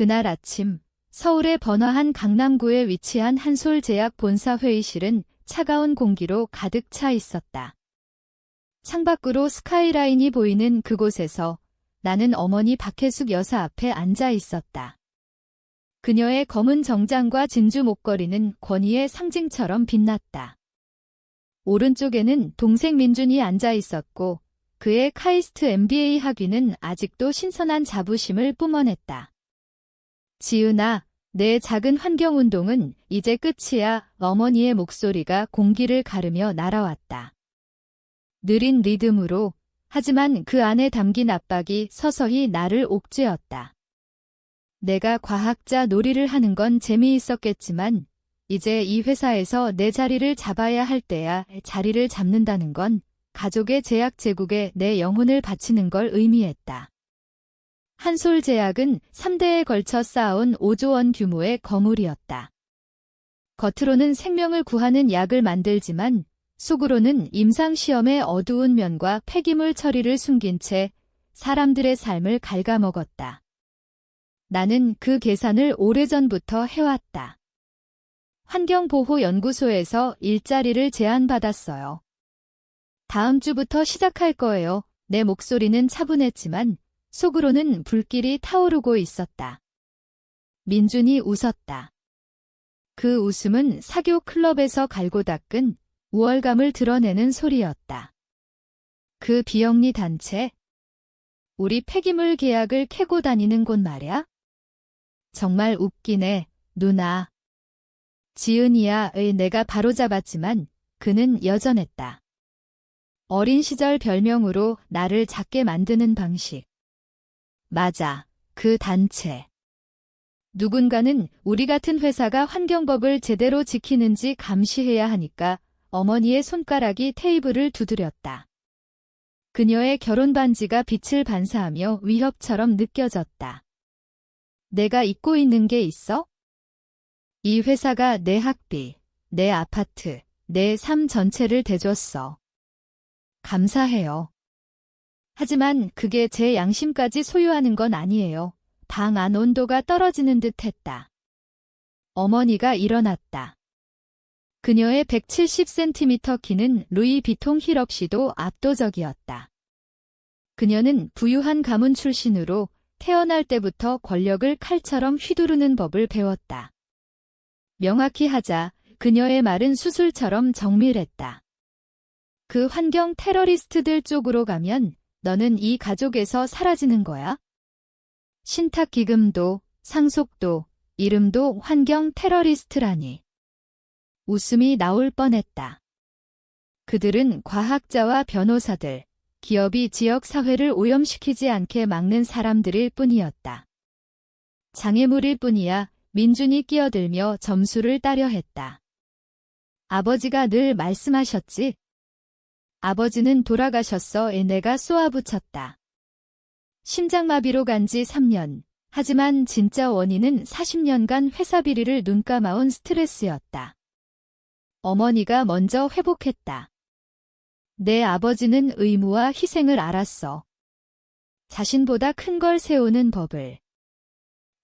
그날 아침 서울의 번화한 강남구에 위치한 한솔제약 본사 회의실은 차가운 공기로 가득 차 있었다. 창밖으로 스카이라인이 보이는 그곳에서 나는 어머니 박혜숙 여사 앞에 앉아 있었다. 그녀의 검은 정장과 진주 목걸이는 권위의 상징처럼 빛났다. 오른쪽에는 동생 민준이 앉아 있었고 그의 카이스트 MBA 학위는 아직도 신선한 자부심을 뿜어냈다. 지은아, 내 작은 환경운동은 이제 끝이야. 어머니의 목소리가 공기를 가르며 날아왔다. 느린 리듬으로, 하지만 그 안에 담긴 압박이 서서히 나를 옥죄었다. 내가 과학자 놀이를 하는 건 재미있었겠지만 이제 이 회사에서 내 자리를 잡아야 할 때야. 자리를 잡는다는 건 가족의 제약 제국에 내 영혼을 바치는 걸 의미했다. 한솔제약은 3대에 걸쳐 쌓아온 5조 원 규모의 거물이었다. 겉으로는 생명을 구하는 약을 만들지만 속으로는 임상시험의 어두운 면과 폐기물 처리를 숨긴 채 사람들의 삶을 갉아먹었다. 나는 그 계산을 오래전부터 해왔다. 환경보호연구소에서 일자리를 제안받았어요. 다음 주부터 시작할 거예요. 내 목소리는 차분했지만 속으로는 불길이 타오르고 있었다. 민준이 웃었다. 그 웃음은 사교 클럽에서 갈고 닦은 우월감을 드러내는 소리였다. 그 비영리 단체? 우리 폐기물 계약을 캐고 다니는 곳 말야? 정말 웃기네, 누나. 지은이야의 내가 바로잡았지만 그는 여전했다. 어린 시절 별명으로 나를 작게 만드는 방식. 맞아, 그 단체. 누군가는 우리 같은 회사가 환경법을 제대로 지키는지 감시해야 하니까 어머니의 손가락이 테이블을 두드렸다. 그녀의 결혼 반지가 빛을 반사하며 위협처럼 느껴졌다. 내가 잊고 있는 게 있어? 이 회사가 내 학비, 내 아파트, 내 삶 전체를 대줬어. 감사해요. 하지만 그게 제 양심까지 소유하는 건 아니에요. 방 안 온도가 떨어지는 듯 했다. 어머니가 일어났다. 그녀의 170cm 키는 루이 비통 힐 없이도 압도적이었다. 그녀는 부유한 가문 출신으로 태어날 때부터 권력을 칼처럼 휘두르는 법을 배웠다. 명확히 하자, 그녀의 말은 수술처럼 정밀했다. 그 환경 테러리스트들 쪽으로 가면 너는 이 가족에서 사라지는 거야? 신탁 기금도, 상속도, 이름도 환경 테러리스트라니. 웃음이 나올 뻔했다. 그들은 과학자와 변호사들, 기업이 지역 사회를 오염시키지 않게 막는 사람들일 뿐이었다. 장애물일 뿐이야. 민준이 끼어들며 점수를 따려 했다. 아버지가 늘 말씀하셨지? 아버지는 돌아가셨어. 내가 쏘아붙였다. 심장마비로 간 지 3년. 하지만 진짜 원인은 40년간 회사 비리를 눈감아온 스트레스였다. 어머니가 먼저 회복했다. 내 아버지는 의무와 희생을 알았어. 자신보다 큰 걸 세우는 법을.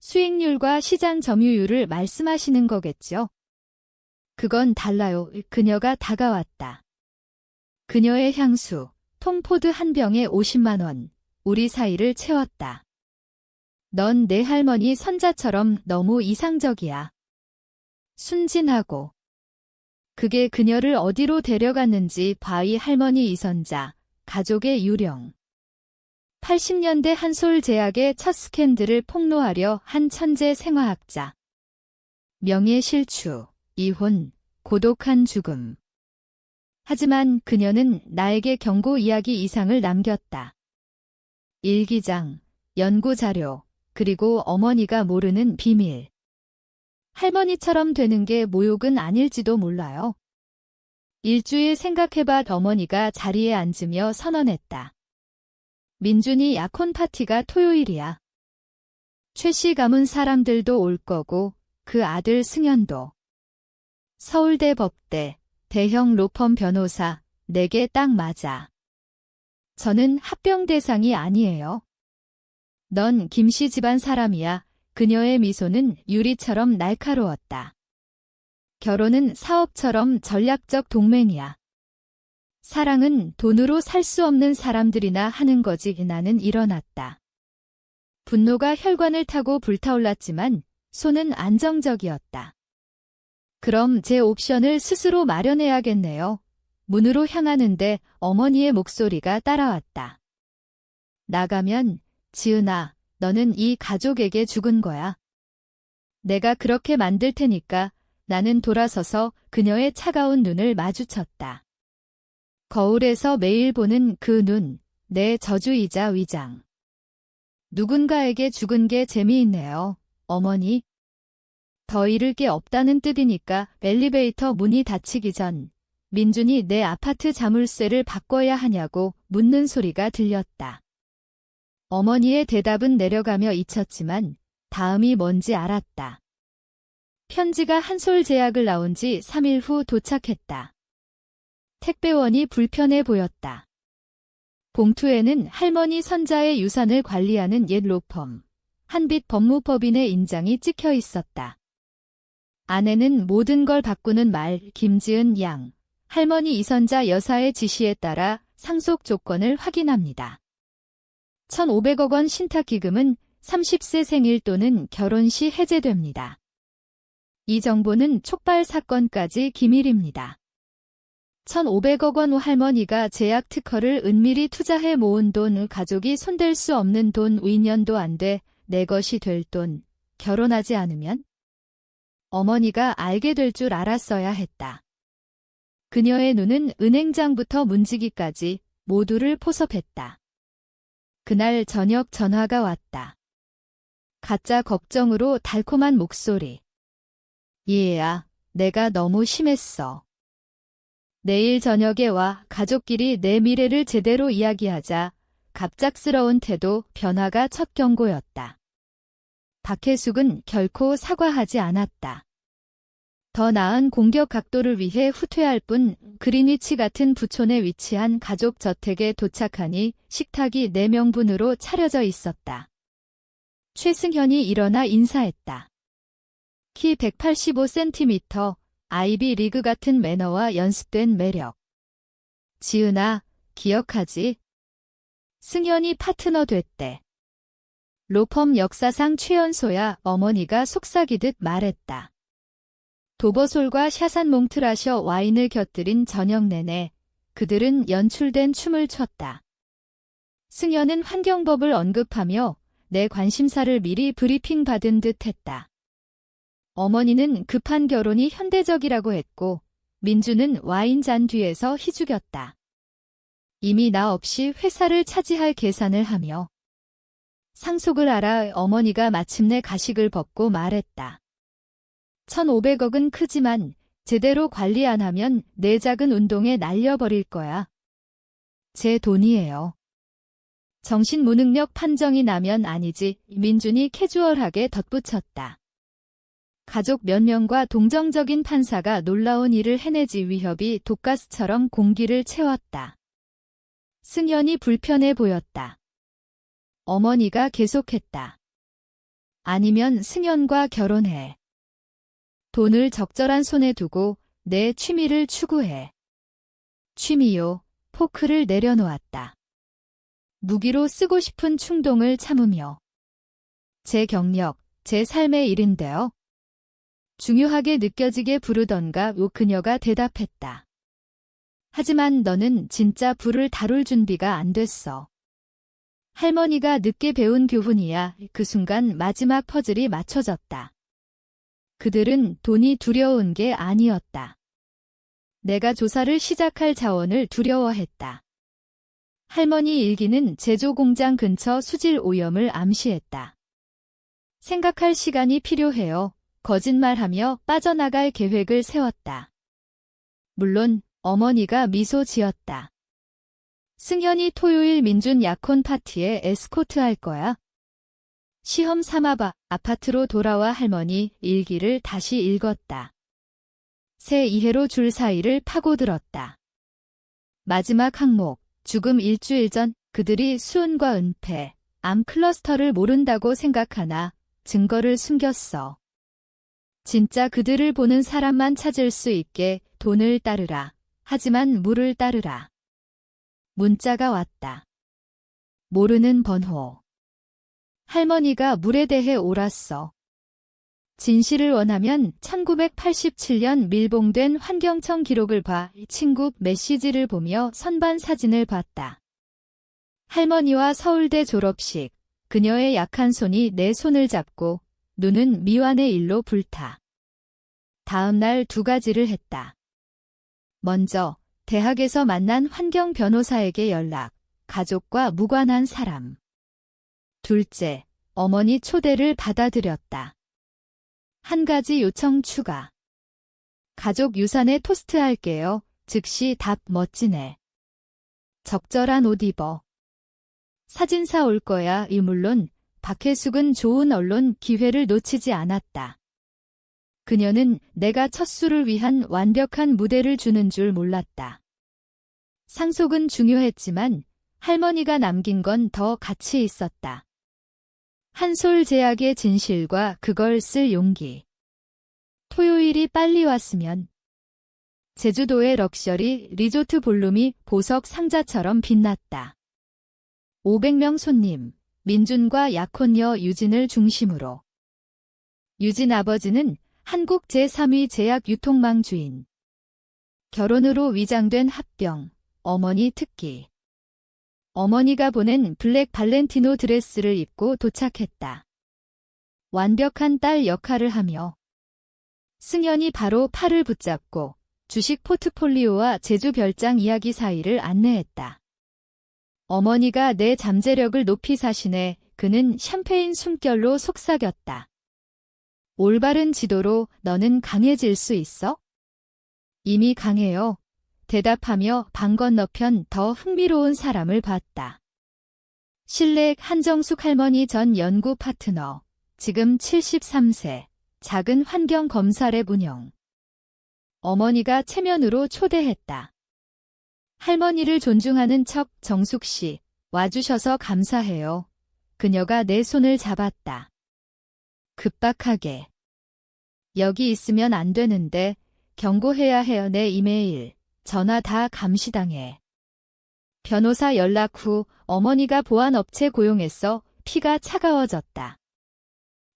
수익률과 시장 점유율을 말씀하시는 거겠죠? 그건 달라요. 그녀가 다가왔다. 그녀의 향수, 톰 포드 한 병에 50만 원, 우리 사이를 채웠다. 넌 내 할머니 선자처럼 너무 이상적이야. 순진하고. 그게 그녀를 어디로 데려갔는지 바위 할머니 이선자, 가족의 유령. 80년대 한솔제약의 첫 스캔들을 폭로하려 한 천재 생화학자. 명예실추, 이혼, 고독한 죽음. 하지만 그녀는 나에게 경고 이야기 이상을 남겼다. 일기장, 연구자료, 그리고 어머니가 모르는 비밀. 할머니처럼 되는 게 모욕은 아닐지도 몰라요. 일주일 생각해봐. 어머니가 자리에 앉으며 선언했다. 민준이 약혼 파티가 토요일이야. 최씨 가문 사람들도 올 거고 그 아들 승현도. 서울대 법대, 대형 로펌 변호사, 내게 딱 맞아. 저는 합병 대상이 아니에요. 넌 김씨 집안 사람이야. 그녀의 미소는 유리처럼 날카로웠다. 결혼은 사업처럼 전략적 동맹이야. 사랑은 돈으로 살 수 없는 사람들이나 하는 거지. 나는 일어났다. 분노가 혈관을 타고 불타올랐지만 손은 안정적이었다. 그럼 제 옵션을 스스로 마련해야겠네요. 문으로 향하는데 어머니의 목소리가 따라왔다. 나가면 지은아, 너는 이 가족에게 죽은 거야. 내가 그렇게 만들 테니까. 나는 돌아서서 그녀의 차가운 눈을 마주쳤다. 거울에서 매일 보는 그 눈, 내 저주이자 위장. 누군가에게 죽은 게 재미있네요, 어머니. 더 잃을 게 없다는 뜻이니까. 엘리베이터 문이 닫히기 전 민준이 내 아파트 자물쇠를 바꿔야 하냐고 묻는 소리가 들렸다. 어머니의 대답은 내려가며 잊혔지만 다음이 뭔지 알았다. 편지가 한솔제약을 나온 지 3일 후 도착했다. 택배원이 불편해 보였다. 봉투에는 할머니 선자의 유산을 관리하는 옛 로펌, 한빛 법무법인의 인장이 찍혀 있었다. 안에는 모든 걸 바꾸는 말, 김지은 양, 할머니 이선자 여사의 지시에 따라 상속 조건을 확인합니다. 1,500억 원 신탁기금은 30세 생일 또는 결혼 시 해제됩니다. 이 정보는 촉발 사건까지 기밀입니다. 1,500억 원 할머니가 제약 특허를 은밀히 투자해 모은 돈, 가족이 손댈 수 없는 돈, 2년도 안 돼 내 것이 될 돈, 결혼하지 않으면? 어머니가 알게 될 줄 알았어야 했다. 그녀의 눈은 은행장부터 문지기까지 모두를 포섭했다. 그날 저녁 전화가 왔다. 가짜 걱정으로 달콤한 목소리. 얘야, 내가 너무 심했어. 내일 저녁에 와. 가족끼리 내 미래를 제대로 이야기하자. 갑작스러운 태도, 변화가 첫 경고였다. 박혜숙은 결코 사과하지 않았다. 더 나은 공격 각도를 위해 후퇴할 뿐. 그린위치 같은 부촌에 위치한 가족 저택에 도착하니 식탁이 4명분으로 차려져 있었다. 최승현이 일어나 인사했다. 키 185cm, 아이비 리그 같은 매너와 연습된 매력. 지은아, 기억하지? 승현이 파트너 됐대. 로펌 역사상 최연소야. 어머니가 속삭이듯 말했다. 도버솔과 샤산 몽트라셔 와인을 곁들인 저녁 내내 그들은 연출된 춤을 췄다. 승현은 환경법을 언급하며 내 관심사를 미리 브리핑 받은 듯 했다. 어머니는 급한 결혼이 현대적이라고 했고 민주는 와인잔 뒤에서 희죽였다. 이미 나 없이 회사를 차지할 계산을 하며 상속을 알아. 어머니가 마침내 가식을 벗고 말했다. 1,500억은 크지만 제대로 관리 안 하면 내 작은 운동에 날려버릴 거야. 제 돈이에요. 정신 무능력 판정이 나면 아니지. 민준이 캐주얼하게 덧붙였다. 가족 몇 명과 동정적인 판사가 놀라운 일을 해내지. 위협이 독가스처럼 공기를 채웠다. 승현이 불편해 보였다. 어머니가 계속했다. 아니면 승현과 결혼해. 돈을 적절한 손에 두고 내 취미를 추구해. 취미요. 포크를 내려놓았다. 무기로 쓰고 싶은 충동을 참으며. 제 경력, 제 삶의 일인데요. 중요하게 느껴지게 부르던가. 그녀가 대답했다. 하지만 너는 진짜 불을 다룰 준비가 안 됐어. 할머니가 늦게 배운 교훈이야. 그 순간 마지막 퍼즐이 맞춰졌다. 그들은 돈이 두려운 게 아니었다. 내가 조사를 시작할 자원을 두려워했다. 할머니 일기는 제조공장 근처 수질 오염을 암시했다. 생각할 시간이 필요해요. 거짓말하며 빠져나갈 계획을 세웠다. 물론 어머니가 미소 지었다. 승현이 토요일 민준 약혼 파티에 에스코트 할 거야. 시험 삼아봐. 아파트로 돌아와 할머니 일기를 다시 읽었다. 새 이해로 줄 사이를 파고들었다. 마지막 항목, 죽음 일주일 전. 그들이 수은과 은폐, 암 클러스터를 모른다고 생각하나 증거를 숨겼어. 진짜 그들을 보는 사람만 찾을 수 있게 돈을 따르라. 하지만 물을 따르라. 문자가 왔다. 모르는 번호. 할머니가 물에 대해 옳았어. 진실을 원하면 1987년 밀봉된 환경청 기록을 봐. 친구 메시지를 보며 선반 사진을 봤다. 할머니와 서울대 졸업식. 그녀의 약한 손이 내 손을 잡고 눈은 미완의 일로 불타. 다음 날 2가지를 했다. 먼저 대학에서 만난 환경 변호사에게 연락. 가족과 무관한 사람. 둘째, 어머니 초대를 받아들였다. 1가지 요청 추가. 가족 유산에 토스트 할게요. 즉시 답 멋지네. 적절한 옷 입어. 사진사 올 거야. 물론 박혜숙은 좋은 언론 기회를 놓치지 않았다. 그녀는 내가 첫 술을 위한 완벽한 무대를 주는 줄 몰랐다. 상속은 중요했지만 할머니가 남긴 건 더 가치 있었다. 한솔제약의 진실과 그걸 쓸 용기. 토요일이 빨리 왔으면. 제주도의 럭셔리 리조트 볼룸이 보석 상자처럼 빛났다. 500명 손님, 민준과 약혼녀 유진을 중심으로. 유진 아버지는 한국 제3위 제약 유통망 주인. 결혼으로 위장된 합병, 어머니 특기. 어머니가 보낸 블랙 발렌티노 드레스를 입고 도착했다. 완벽한 딸 역할을 하며 승연이 바로 팔을 붙잡고 주식 포트폴리오와 제주 별장 이야기 사이를 안내했다. 어머니가 내 잠재력을 높이 사시네. 그는 샴페인 숨결로 속삭였다. 올바른 지도로 너는 강해질 수 있어? 이미 강해요. 대답하며 방 건너편 더 흥미로운 사람을 봤다. 실내 한정숙 할머니 전 연구 파트너. 지금 73세. 작은 환경 검사랩 운영. 어머니가 체면으로 초대했다. 할머니를 존중하는 척 정숙 씨, 와주셔서 감사해요. 그녀가 내 손을 잡았다. 급박하게. 여기 있으면 안 되는데 경고해야 해요. 내 이메일, 전화 다 감시당해. 변호사 연락 후 어머니가 보안업체 고용했어. 피가 차가워졌다.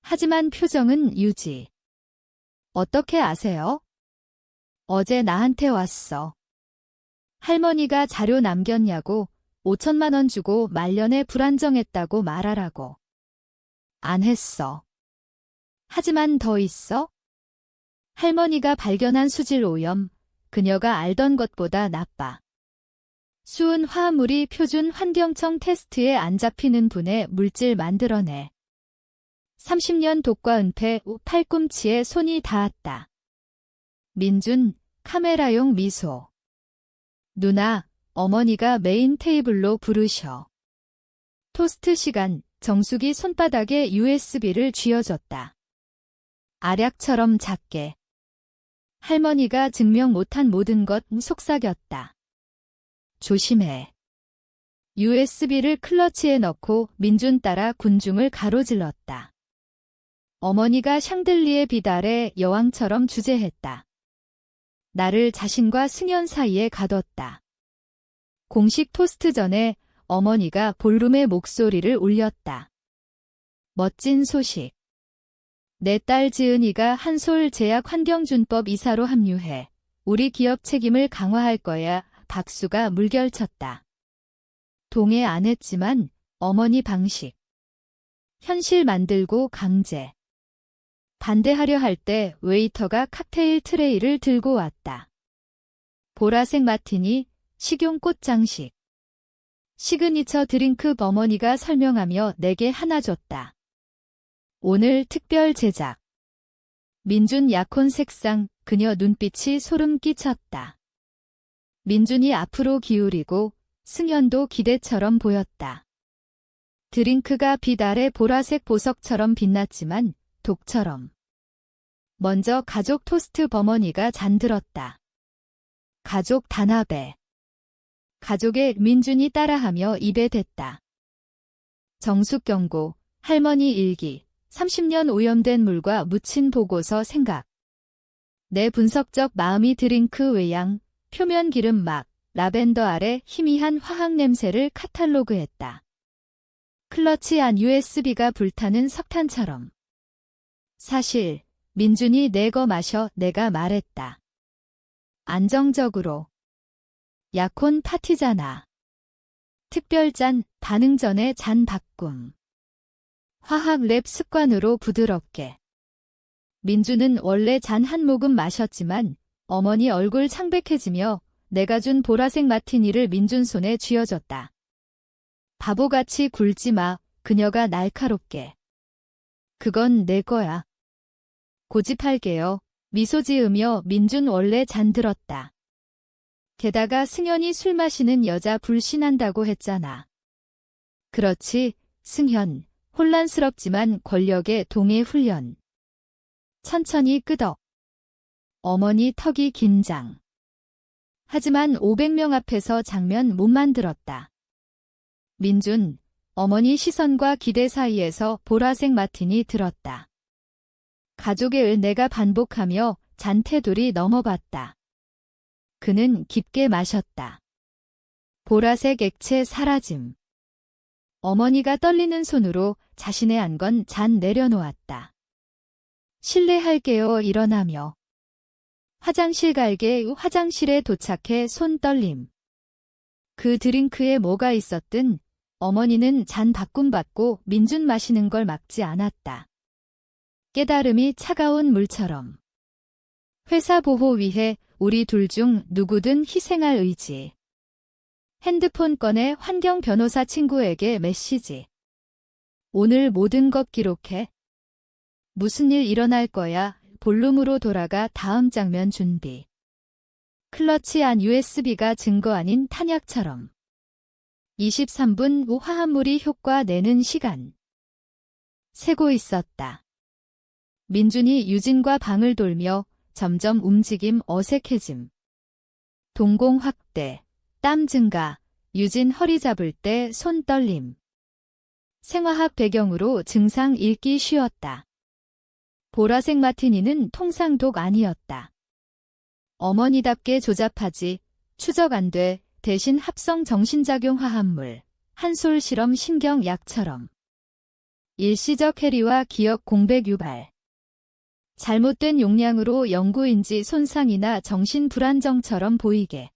하지만 표정은 유지. 어떻게 아세요? 어제 나한테 왔어. 할머니가 자료 남겼냐고 5천만 원 주고 말년에 불안정했다고 말하라고. 안 했어. 하지만 더 있어? 할머니가 발견한 수질 오염, 그녀가 알던 것보다 나빠. 수은 화합물이 표준 환경청 테스트에 안 잡히는 분해 물질 만들어내. 30년 독과 은폐 후 팔꿈치에 손이 닿았다. 민준, 카메라용 미소. 누나, 어머니가 메인 테이블로 부르셔. 토스트 시간, 정숙이 손바닥에 USB를 쥐어줬다. 알약처럼 작게. 할머니가 증명 못한 모든 것 속삭였다. 조심해. USB를 클러치에 넣고 민준 따라 군중을 가로질렀다. 어머니가 샹들리에 빛 아래 여왕처럼 주재했다. 나를 자신과 승연 사이에 가뒀다. 공식 토스트 전에 어머니가 볼룸의 목소리를 올렸다. 멋진 소식. 내 딸 지은이가 한솔제약 환경준법 이사로 합류해. 우리 기업 책임을 강화할 거야. 박수가 물결쳤다. 동의 안 했지만 어머니 방식. 현실 만들고 강제. 반대하려 할 때 웨이터가 칵테일 트레이를 들고 왔다. 보라색 마티니, 식용꽃 장식. 시그니처 드링크 어머니가 설명하며 내게 하나 줬다. 오늘 특별 제작. 민준 약혼 색상, 그녀 눈빛이 소름 끼쳤다. 민준이 앞으로 기울이고 승연도 기대처럼 보였다. 드링크가 빛 아래 보라색 보석처럼 빛났지만 독처럼. 먼저 가족 토스트 어머니가 잔들었다. 가족 단합에. 가족의 민준이 따라하며 입에 댔다. 정숙 경고, 할머니 일기, 30년 오염된 물과 묻힌 보고서 생각. 내 분석적 마음이 드링크 외양, 표면 기름막, 라벤더 아래 희미한 화학 냄새를 카탈로그했다. 클러치 안 USB가 불타는 석탄처럼. 사실 민준이 내 거 마셔 내가 말했다. 안정적으로. 약혼 파티잖아. 특별잔 반응 전에 잔 바꿈. 화학 랩 습관으로 부드럽게. 민주는 원래 잔 한 모금 마셨지만 어머니 얼굴 창백해지며 내가 준 보라색 마티니를 민준 손에 쥐어줬다. 바보같이 굴지 마. 그녀가 날카롭게. 그건 내 거야. 고집할게요. 미소 지으며 민준 원래 잔들었다. 게다가 승현이 술 마시는 여자 불신한다고 했잖아. 그렇지, 승현. 혼란스럽지만 권력의 동해 훈련. 천천히 끄덕. 어머니 턱이 긴장. 하지만 500명 앞에서 장면 못 만들었다. 민준, 어머니 시선과 기대 사이에서 보라색 마틴이 들었다. 가족의 을 내가 반복하며 잔태둘이 넘어봤다. 그는 깊게 마셨다. 보라색 액체 사라짐. 어머니가 떨리는 손으로 자신의 안건 잔 내려놓았다. 실례할게요 일어나며. 화장실 갈게 화장실에 도착해 손 떨림. 그 드링크에 뭐가 있었든 어머니는 잔 바꿈받고 민준 마시는 걸 막지 않았다. 깨달음이 차가운 물처럼. 회사 보호 위해 우리 둘 중 누구든 희생할 의지. 핸드폰 꺼내 환경 변호사 친구에게 메시지. 오늘 모든 것 기록해. 무슨 일 일어날 거야. 볼룸으로 돌아가 다음 장면 준비. 클러치 안 USB가 증거 아닌 탄약처럼. 23분 후 화합물이 효과 내는 시간. 세고 있었다. 민준이 유진과 방을 돌며 점점 움직임 어색해짐. 동공 확대, 땀 증가, 유진 허리 잡을 때 손 떨림. 생화학 배경으로 증상 읽기 쉬웠다. 보라색 마티니는 통상독 아니었다. 어머니답게 조잡하지, 추적 안 돼, 대신 합성 정신작용 화합물, 한솔 실험 신경약처럼. 일시적 해리와 기억 공백 유발. 잘못된 용량으로 영구인지 손상이나 정신 불안정처럼 보이게.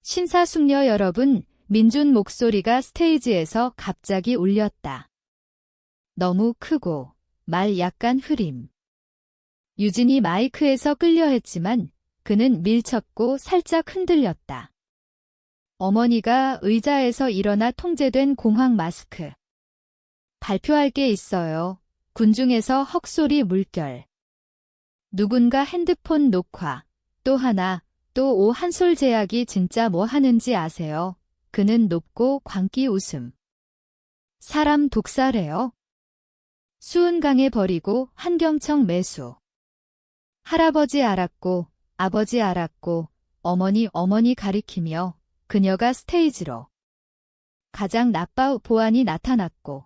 신사숙녀 여러분, 민준 목소리가 스테이지에서 갑자기 울렸다. 너무 크고 말 약간 흐림. 유진이 마이크에서 끌려 했지만 그는 밀쳤고 살짝 흔들렸다. 어머니가 의자에서 일어나 통제된 공황 마스크. 발표할 게 있어요. 군중에서 헉소리 물결. 누군가 핸드폰 녹화. 또 하나, 또 오 한솔 제약이 진짜 뭐 하는지 아세요? 그는 높고 광기 웃음. 사람 독살해요. 수은강에 버리고 환경청 매수. 할아버지 알았고 아버지 알았고 어머니 가리키며 그녀가 스테이지로. 가장 나빠 보안이 나타났고